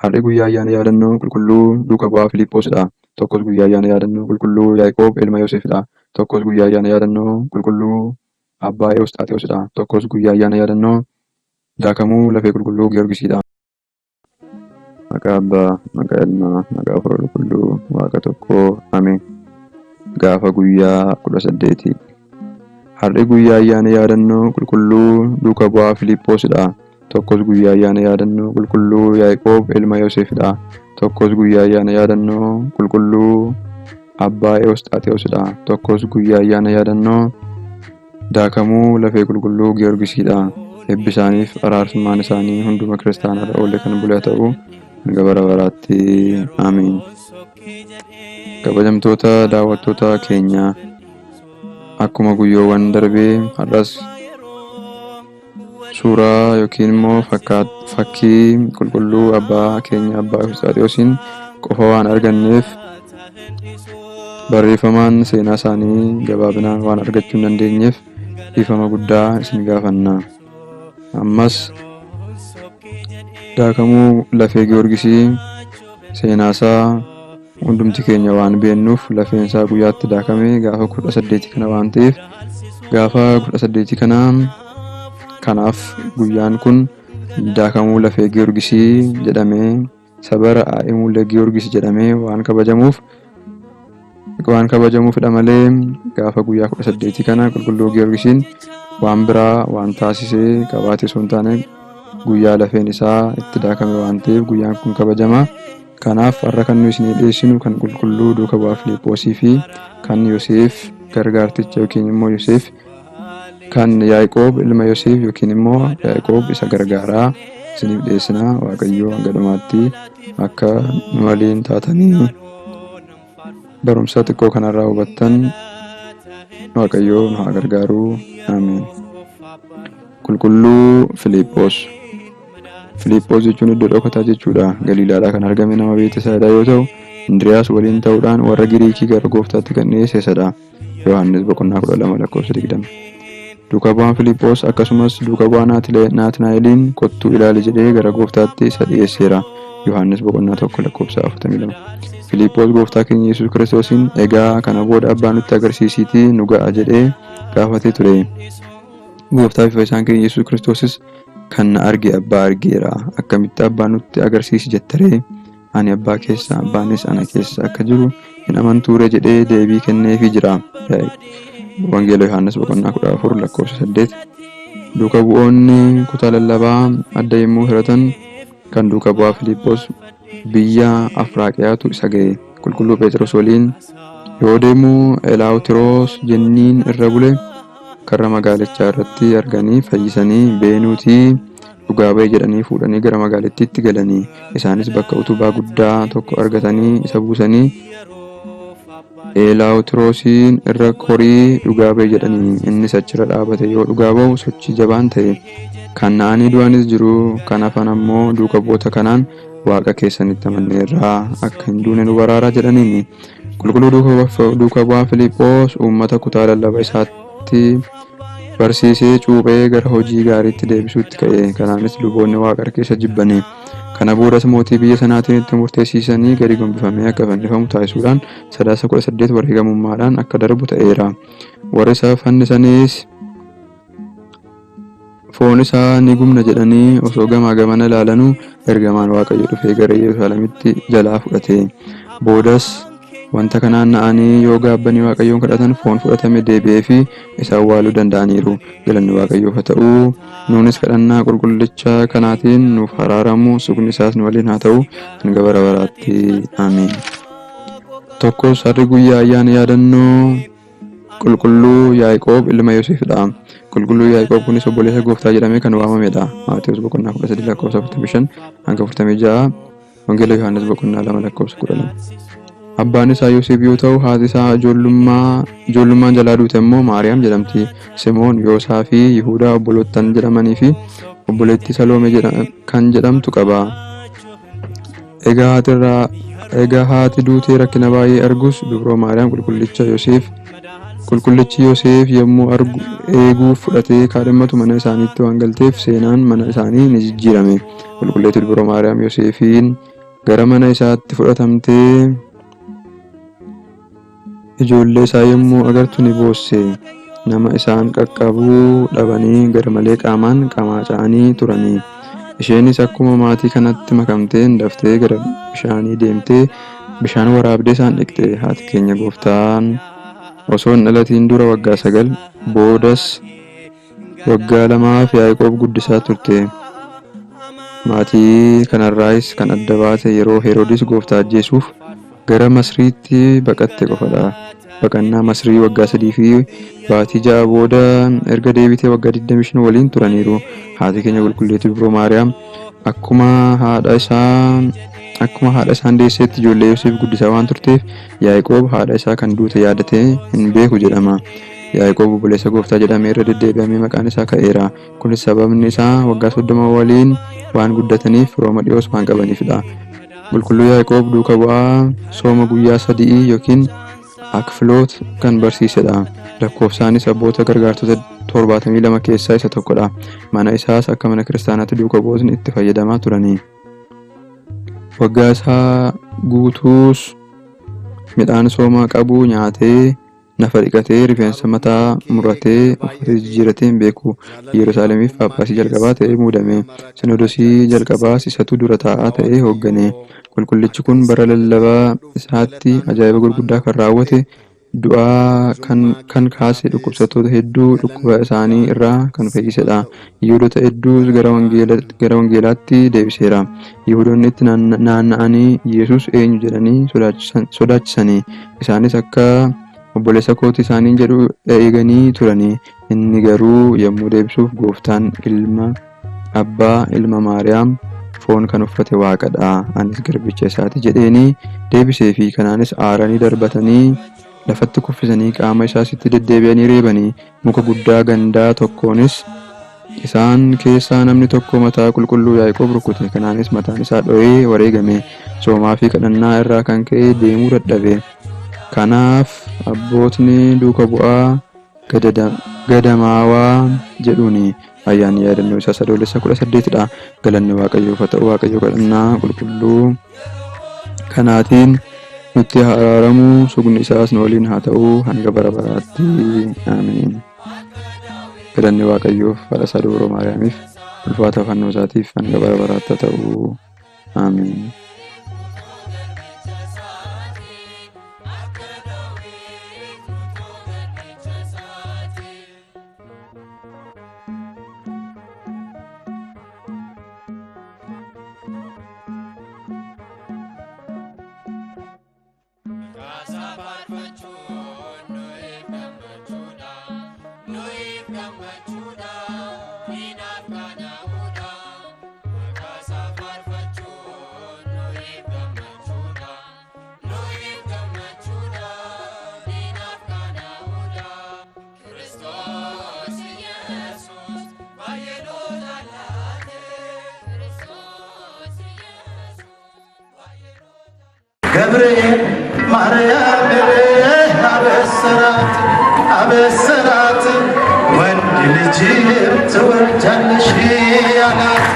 Har'i guyyaa ayyaana yaadannoo qulqulluu duuka bu'aa Filiiphoosidha. Tokkos guyyaa ayyaana yaadannoo qulqulluu Yaaqoob ilma Yoosefidha. Tokkos guyyaa ayyaana yaadannoo qulqulluu abbaa Ewusxaatewosidha. Tokkos guyyaa ayyaana yaadannoo daakamuu lafee qulqulluu Giyoorgisidha. Maqaa Abbaa, maqaa Ilmaa, maqaa Hafuura Qulqulluu, Waaqa tokkoo, Ameen. Gaafa guyyaa 18. Har'i guyyaa ayyaana yaadannoo qulqulluu duuka bu'aa Filiiphoosidha. Tokkos guyyaa ayyaana yaadannoo qulqulluu Yaaqoob ilma Yoosefidha. Tokkos guyyaa ayyaana yaadannoo qulqulluu abbaa Ewusxaatewosidha. Tokkos guyyaa ayyaana yaadannoo daakamuu lafee qulqulluu Giyoorgisidha. Eebbi isaaniif araarsummaan isaanii hunduma kiristaanarra oolle kan bule ta'u hanga bara baraatti. Ameen. Kabajamtoota daawwattoota keenya, akkuma guyyoowwan darbee har'as suuraa yookiin immoo fakkii qulqulluu abbaa keenya abbaa Ewusxaatewoosiin qofa waan arganneef barreeffamaan seenaa isaanii gabaabinaan waan argachuu hin dandeenyeef dhiifama guddaa isin gaafanna. Ammas daakamuu lafee Giyoorgisii seenaasaa hundumti keenya waan beennuuf lafeensaa guyyaatti daakame gaafa 18 kana waan ta'eef gaafa 18 kanaaf guyyaan kun daakamuu lafee Giyoorgisii jedhamee sabara Aa'imuulee Giyoorgis jedhamee waan kabajamuufidha malee gaafa guyyaa 18 kana qulqulluu Giyoorgisiin waan biraa waan taasisee qabaate osoo hin taane guyyaa lafeen isaa itti daakame waan ta'eef guyyaan kun kabajama. Kanaaf har'a kan nu isinii dhiyeessinu kan qulqulluu duuka bu'aa Filiiphoosii fi kan Yoosef gargaarticha yookiin immoo Yoosef kan Yaaqoob ilma Yoosef yookiin immoo Yaaqoob isa gargaaraa isiniif dhiyeessina. Waaqayyo hanga dhumaatti akka nu waliin taatanii barumsa xiqqoo kanarraa hubattan Waaqayyo nu haa gargaaru. Ameen. Qulqulluu Filiiphoos. Filiiphoos jechuun iddoo dhokataa jechuudha. Galiilaadhaa kan argame nama Beetisaaydaa yoo ta'u, Indiriyaas waliin ta'uudhaan warra Giriikii gara gooftaatti kan dhiyeessedha. Yohaannis boqonnaa 12:20. Duuka bu'aan Filiiphoos akkasumas duuka bu'aa Naatnaa'eliin kottuu ilaali jedhee gara gooftaatti isa dhiyeesseera. Yohaannis boqonnaa 1:42. Filiiphoos gooftaa keenya Yesuus Kiristoosiin egaa kana booda abbaa nutti agarsiisiitii nu ga'a jedhee gaafatee ture. Gooftaa fi fayyisaan keenya Yesuus Kiristoosis kan na arge abbaa argeera. Akkamitti abbaa nutti agarsiisi jettaree? Ani abbaa keessa abbaanis ana keessa akka jiru hin amantuure jedhee deebii kenneefii jira. Wangeela Yohaannis boqonnaa 14:8. Duuka bu'oonni kutaa lallabaa adda yommuu hiratan kan duuka bu'aa Filiiphoos biyya Afriiqiyaatu isa ga'e. Qulqulluu Phexros waliin yoo deemu Elaawutiroos jenniin irra bule karra magaalichaa irratti arganii fayyisanii beenuutii dhugaa ba'e jedhanii fuudhanii gara magaalittiitti galanii. Isaanis bakka utubaa guddaa tokko argatanii isa buusanii Elaawutiroosiin irra korii dhugaa ba'e jedhanii. Innis achirra dhaabate yoo dhugaa ba'u sochii jabaan ta'e. Kan na'anii du'anis jiru. Kan hafan ammoo duuka bu'oota kanaan Waaqa keessanitti amanneerraa akka hin duune nu baraaraa jedhaniini. Qulqulluu duuka bu'aa Filiiphoos uummata kutaa lallaba isaatti barsiisee cuuphee gara hojii gaariitti deebisuutti ka'e. Kanaanis luboonni Waaqa keessa jibbanii. Kana boodas mootii biyya sanaatiin itti murteessisanii gadi gombifamee akka fannifamu taasisuudhaan sadaasa 18 wareegamummaadhaan akka darbu ta'eera. Warri isa fannisanis foon isaa ni gubna jedhanii osoo gamaa gamana ilaalanuu ergamaan Waaqayyo dhufee gara Yerusaalemitti jalaa fudhate. Boodas wanta kanaan na'anii yoo gaabbanii Waaqayyoon kadhatan foon fudhatame deebi'ee fi isa awwaaluu danda'aniiru. Galanni Waaqayyoof haa ta'u. Nuunis kadhannaa qulqullicha kanaatiin nuuf araaramu sukni isaas nu waliin haa ta'u hanga bara baraatti. Ameen. Tokkos har'i guyyaa ayyaana yaadannoo qulqulluu Yaaqoob ilma Yoosefidha. Qulqulluu Yaaqoob kunis obboleessa gooftaa jedhamee kan waamamedha. Maatewos boqonnaa 13:45 hanga 46. Wangeela Yohaannis boqonnaa 2:12. Abbaan isaa Yoosef yoo ta'u, haati isaa ijoollummaan jalaa duute immoo Maariyaam jedhamti. Simoon, Yoosaa fi Yihuudaa obbolootan jedhamanii fi obboleettii Saloomee kan jedhamtu qaba. Egaa haati duutee rakkina baay'ee argus dubroo Maariyaam qulqullicha Yoosef Qulqullichi Yoosef yommuu eeguuf fudhatee kaadhimmatu mana isaaniitti waan galteef seenaan mana isaanii ni jijjiirame. Qulqulleetti Dubroo Maariyaam Yoosefiin gara mana isaatti fudhatamtee ijoollee isaa yommuu agartu ni boosse. Nama isaan qaqqabuu dhabanii garmalee qaamaan qamaaca'anii turanii. Isheenis akkuma maatii kanatti makamtee daftee gara bishaanii deemtee bishaan waraabdee isaan dhiqxe. Haati keenya Gooftaan osoo hin dhalatiin dura waggaa 9 boodas waggaa 2 Yaaqoob guddisaa turte. Maatii kanarraayis kan adda baate yeroo Heroodis Gooftaa ajjeesuuf gara Masriitti baqatte qofadha. Baqannaa Masrii waggaa 3 fi baatii 6 booda erga deebitee waggaa 25 waliin turaniiru. Haati keenya Qulqulleetti Dubroo Maariyaam akkuma haadha isaan deesseetti ijoollee Yoosef guddisaa waan turteef Yaaqoob haadha isaa kan duute yaadatee hin beeku jedhama. Yaaqoob obboleessa Gooftaa jedhamee irra deddeebi'amee maqaan isaa ka'eera. Kunis sababni isaa waggaa 30 waliin waan guddataniif firooma dhiyoos waan qabaniifidha. Qulqulluu Yaaqoob duuka bu'aa sooma guyyaa 3 yookiin Akfiloot kan barsiisedha. Lakkoofsaanis abboota gargaartota 72 keessaa isa tokkodha. Mana isaas akka mana kiristaanaatti duuka bu'ootni itti fayyadamaa turani. Waggaa isaa guutuus midhaan soomaa qabu nyaatee nafa dhiqatee rifeensa mataa muratee uffata jijjiiratee hin beeku. Yerusaalemiif Phaaphaasii jalqabaa ta'ee muudame. Sinoodosii jalqabaas isatu dura taa'aa ta'ee hooggane. Qulqullichi kun bara lallabaa isaatti ajaa'iba gurguddaa kan raawwate du'aa kan kaase dhukkubsattoota hedduu dhukkuba isaanii irraa kan fayyisedha. Yihudoota hedduus gara wangeelaatti deebiseera. Yihudoonni itti naanna'anii Yesus eenyu jedhanii sodaachisanii. Isaanis akka obboleessa kooti isaaniin jedhu eeganii turanii. Inni garuu yommuu deebisuuf Gooftaan ilma abbaa ilma Maariyaam foon kan uffate waaqadha. Anis garbicha isaati jedheenii deebisee fi kanaanis aaranii darbatanii lafatti kuffisanii qaama isaasitti deddeebi'anii reebanii. Muka guddaa gandaa tokkoonis isaan keessaa namni tokko mataa qulqulluu Yaaqoob rukute. Kanaanis mataan isaa dho'ee wareegame. Soomaa fi kadhannaa irraa kan ka'e deemuu dadhabe. Kanaaf abbootni duuka bu'aa gadamaawaa jedhuuni. Ayyaanni yaadannoo isaa Sadoolessa 18dha. Galanni Waaqayyoof haa ta'u. Waaqayyo kadhannaa qulqulluu kanaatiin nutti haa araaramu. Sugni isaas nu waliin haa ta'u hanga bara baraatti. Ameen. Galanni Waaqayyoof haadha isaa Dubroo Maariyaamiif ulfaata fannoo isaatiif hanga bara baraatti haa ta'u. Ameen. ገብርኤል ማርያም አበሰራት ወንድ ልጅ ትወልጃለሽ አላት።